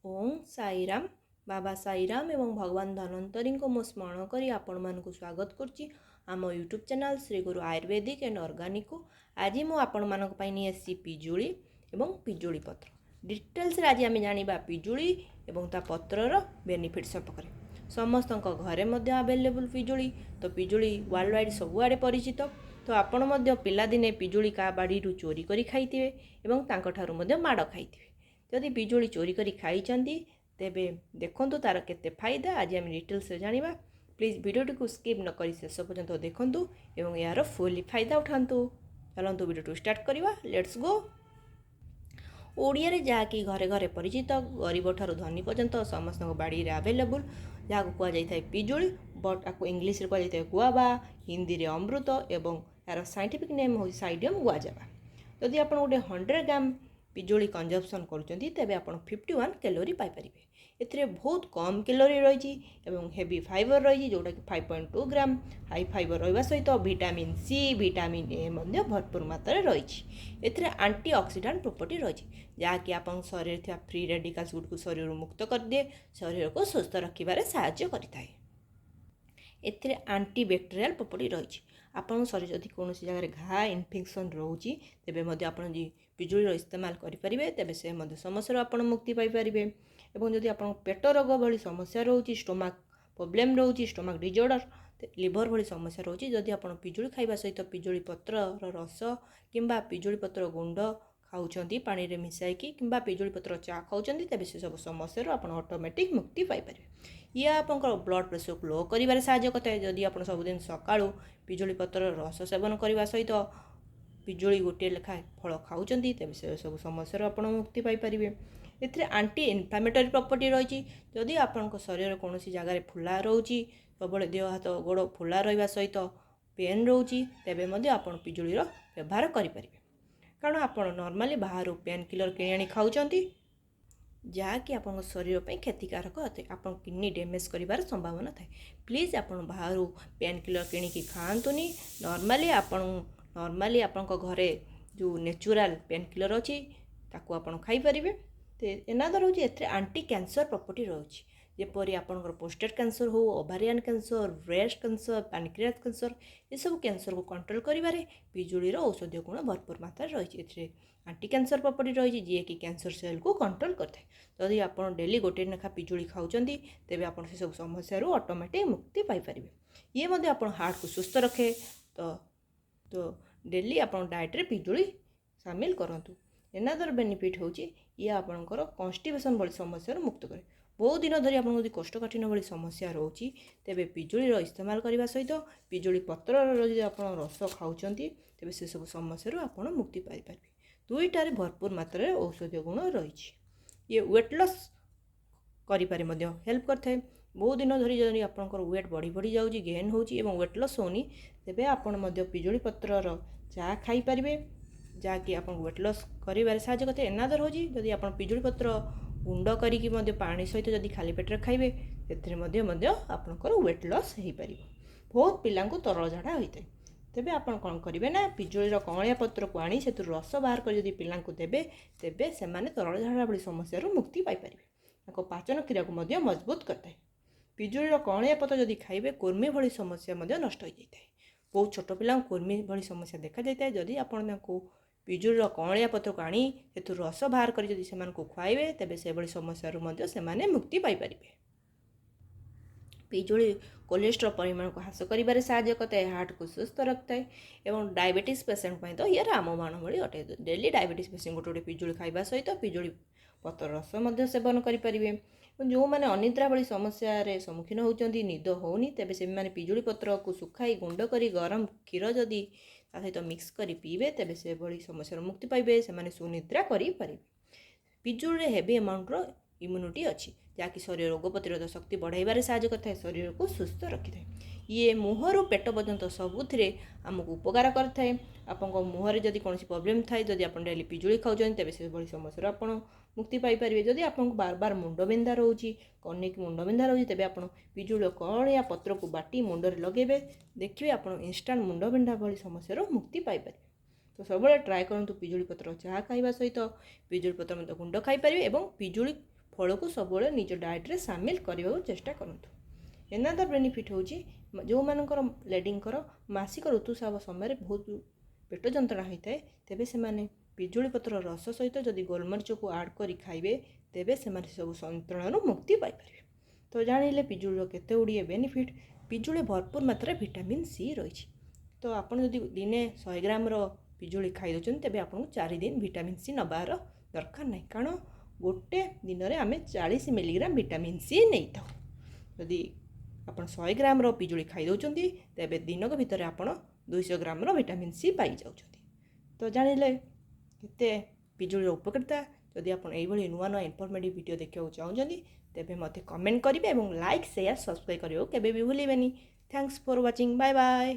ओम साईराम बाबा साईराम एवं भगवान धन्वंतरी को मो स्मरण करी आपण मानकु स्वागत करछि आम YouTube channel Shri Guru Ayurvedic and organic को। आज मु आपण मानक पई नि आसी पिजुली एवं पिजुली पत्र डिटेल्स रे आज आम जानिबा पिजुली एवं ता पत्रर बेनिफिट संपर्क। समस्त घरे मध्य अवेलेबल पिजुली तो पिजुली वर्ल्ड वाइड सबुआडे परिचित। तो आपण मध्य पिलादिने पिजुली का बाड़ी चोरी करी खाइथिबे एवं तांको ठारू मध्य माड़ खाइथिबे। जदि पिजुली चोरी करी खाइचंदी तेबे देखंतु तार केते फायदा आज आम डिटेल्स जानिबा। प्लीज वीडियो को स्किप न करी शेष पर्यंत देखंतु एवं यार फुली फायदा उठांतु। चलंतु वीडियो स्टार्ट करिवा, लेट्स गो। ओडिया रे जहाँकि घरे घरे परिचित, गरीब ठारू धनी पर्यंत समस्त बाड़ी रे अवेलेबल, जहाँ को कह जाय पिजुली, बट आपको इंग्लिश रे कह जाय गुआवा, हिंदी रे अमृत एवं यार साइंटिफिक नेम हो साइडियम गुआजावा। जदि आपण गोटे 100 ग्राम पिजुली कंजप्शन करुँच तेज आप 51 कैलोरी पाइपर। एथिरे बहुत कम कैलोरी रही एवं हेवी फाइबर रही जोटा कि 5.2 ग्राम। हाई फाइबर रहा सहित विटामिन सी विटामिन ए भरपूर मात्रा रही। एथिरे आंटी ऑक्सीडेंट प्रॉपर्टी रही जहाँकि आप शरीर थी फ्री रेडिकल्स गुड को शरीर मुक्त कर दिए, शरीर को सुस्थ रखिबारे सहाय्य करिथाए। एथिरे आंटी बैक्टेरियल प्रॉपर्टी रही। आपन शरीर जदि कौन जगह घा इन्फेक्शन रोचे तेबे मध्य आपन जी पिजुली इस्तेमाल करेंगे तेबे से मध्य समस्या आपन मुक्ति पाइपारे। एवं जदि आपन पेट रोग भली समस्या रोचे, स्टोमाक प्रॉब्लम रोचे, स्टोमाक डिजॉर्डर, लिवर भली समस्या रोचे, जदि आपन पिजुली खाइबा सहित पिजुली पत्र रस किंबा पिजुली पत्र गुंड खाऊँच पानी रे मिसाइकी किंबा पिजुली पत्र चा खाऊँच तेबे से सब समस्या आपन ऑटोमेटिक मुक्ति पाइपारे। ये आपंकर ब्लड प्रेशर को लो करिबारे सहाय्य करता है। जदि आप सबुदिन सकाळू पिजुली पत्र रस सेवन करने सहित पिजुली गोटे लेखा फल खाऊँच तेज से सब समस्या आप मुक्ति पाइपर। एथिरे आंटी इनफ्लामेटरी प्रॉपर्टी रही। जदि आपण शरीर कौन जगार फुला रोचे, सब देह हाथ गोड़ फुला रहा सहित पेन रोचे तेबे आपण पिजुली व्यवहार करेंगे। कारण आप नॉर्मली बाहर पेन किलर किणी खाऊँच जहाँकि आप शरीर पर क्षतिकारक होते, आप किडनी डैमेज कर संभावना थाए। प्लीज आप बाहर पेन किलर किणी खातुनी। नॉर्मली आप घरे जो नेचुरल पेन किलर अच्छी ताकू आप खाईपारे। एनाद रोचे एथिरे आंटी कैंसर प्रॉपर्टी रही। जेपरी आपंकर प्रोस्टेट कैंसर हो, ovarian cancer, breast cancer, pancreas cancer, ये सब कैंसर को कंट्रोल करिबारे पिजुलीर औषधीय गुण भरपूर मात्रा रही। आंटी कैंसर प्रॉपर्टी रही जी कि कैंसर सेल को कंट्रोल करते। जदि आप डेली गोटे लेखा पिजुली खाऊँच तेज आप से सब समस्या ऑटोमेटिक मुक्ति पाइपर। ये आप हार्ट को सुस्थ रखे तो डेली आप डाएट रे पिजुली सामिल करंतु। एनादर बेनिफिट होची ये आपनकर कॉन्स्टिपेशन भली समस्या मुक्त करे। बहुत दिन धरी आपन कोष्ठकाठिन्य भली समस्या रोची तेबे पिजुली इस्तेमाल करने सहित पिजुली पत्र आप रस खाऊँच तेबे से सब समस्या आप मुक्ति पाइपर। दुईटार भरपूर मात्रा औषधीय गुण रही। ये वेट लॉस करिपारे मध्य हेल्प करथाए। बहुत दिन धरी जदि आपनकर वेट बढ़ी बढ़ी जाउची, गेन होची एवं वेट लॉस होनी तेबे आपण मध्य पिजुली पत्रर चा खाई पारिबे जहाँकि आप वेट लॉस करिबारे सहाय्य करते। एनादर होची जदि आपण पिजुली पत्र गुंड करिकी मध्य पानी सहित जदि खाली पेटरे खाइबे तेथरे मध्य आपनकर वेट लॉस हो पारिबो। बहुत पिलांकु तरल झाड़ा होइताए। तेबे आपण कौन करेंगे ना पिजुलीर कअंलिया पत्र को आनी से रस बाहर कर जदि पिलांकु देबे तेबे से माने तरल झाड़ा भली समस्या मुक्ति पाइपारे। ताको पाचन क्रिया को मध्य मजबूत करताए। पिजुलीर कअंलिया पत्र जदि खाइबे कुर्मी भली समस्या मध्य नष्ट हो जाए। बहुत छोट पिला कुर्मी भली समस्या देखा जाए। जदि आपण पिजुलीर कअंलिया पत्र को आनी से रस बाहर कर जदि सेमानकु खुआइबे तेबे से भली समस्या मध्य सेमाने मुक्ति पाइपारिबे। पिजुली कोलेस्ट्रॉल परिमाण को ह्रास करिबारे सहाय्य करता है, हार्ट को सुस्थ रखता है। एवं डायबिटीज पेसेंट पर तो ये रामबाण भली अटे। डेली डायबिटीज पेसेंट गोटे गोटे पिजुली खाइबा सहित पिजुली पत्र रस मध्य सेवन करेंगे। जो मैंने अनिद्रा भली समस्या रे सम्मुखीन होती, निद होनी तेबे से माने पिजुली पत्र को सुखाई गुंड करी गरम क्षीर जदि सहित मिक्स करी पीबे तेबे से भली समस्या मुक्ति पाइबे, से माने सुनिद्रा करि पारिबे। पिजुली हेवी अमाउंट रो इम्यूनिटी अच्छी जहाँकि शरीर रोग प्रतिरोध शक्ति बढ़ाइबारे सहाय्य करता है, शरीर को सुस्थ रखी है। ये मुहर पेट पर्यंत सबुथिरे आमको उपकार करता है। आपंक मुहर जदि कौन प्रॉब्लम थाए जदि आप डेली पिजुली खाऊँ तेबे से भली समस्या आप मुक्ति पाइपारे। जदि आपको बार बार मुंड बिंधा रोची, कनिक मुंड बिंधा रोची तेबे आप पिजुली कअंलिया पत्र को बाटी मुंडरे लगेबे देखिए आप इंस्टांट मुंड बिंधा भली समस्या मुक्ति पाइपारे। तो सब ट्राए करूँ पिजुली पत्र चाह खाइबा सहित पिजुली पत्र गुंड खाई पारे। पिजुली ଫଳକୁ ସବୁବେଳେ ନିଜ ଡାଏଟ୍ରେ ସାମିଲ କରିବାକୁ ଚେଷ୍ଟା କରନ୍ତୁ। ଏନାଦର ବେନିଫିଟ୍ ହେଉଛି ଯେଉଁମାନଙ୍କର ଲେଡ଼ିଙ୍କର ମାସିକ ଋତୁସ୍ରାବ ସମୟରେ ବହୁତ ପେଟ ଯନ୍ତ୍ରଣା ହୋଇଥାଏ, ତେବେ ସେମାନେ ପିଜୁଳି ପତ୍ର ରସ ସହିତ ଯଦି ଗୋଲମରିଚକୁ ଆଡ଼୍ କରି ଖାଇବେ, ତେବେ ସେମାନେ ସବୁ ଯନ୍ତ୍ରଣାରୁ ମୁକ୍ତି ପାଇପାରିବେ। ତ ଜାଣିଲେ ପିଜୁଳିର କେତେ ଗୁଡ଼ିଏ ବେନିଫିଟ୍। ପିଜୁଳି ଭରପୁର ମାତ୍ରାରେ ଭିଟାମିନ୍ ସି ରହିଛି। ତ ଆପଣ ଯଦି ଦିନେ 100 ଗ୍ରାମର ପିଜୁଳି ଖାଇଦେଉଛନ୍ତି, ତେବେ ଆପଣଙ୍କୁ 4 ଦିନ ଭିଟାମିନ୍ ସି ନେବାର ଦରକାର ନାହିଁ, କାରଣ ଗୋଟେ ଦିନରେ ଆମେ 40 ମିଲିଗ୍ରାମ ଭିଟାମିନ୍ ସି ନେଇଥାଉ। ଯଦି ଆପଣ 100 ଗ୍ରାମର ପିଜୁଳି ଖାଇଦେଉଛନ୍ତି, ତେବେ ଦିନକ ଭିତରେ ଆପଣ 200 ଗ୍ରାମର ଭିଟାମିନ୍ ସି ପାଇଯାଉଛନ୍ତି। ତ ଜାଣିଲେ କେତେ ପିଜୁଳିର ଉପକାରିତା। ଯଦି ଆପଣ ଏଇଭଳି ନୂଆ ନୂଆ ଇନଫର୍ମେଟିଭ୍ ଭିଡ଼ିଓ ଦେଖିବାକୁ ଚାହୁଁଛନ୍ତି, ତେବେ ମୋତେ କମେଣ୍ଟ କରିବେ ଏବଂ ଲାଇକ୍, ସେୟାର, ସବସ୍କ୍ରାଇବ୍ କରିବାକୁ କେବେ ବି ଭୁଲିବେନି। Thanks for watching. Bye bye.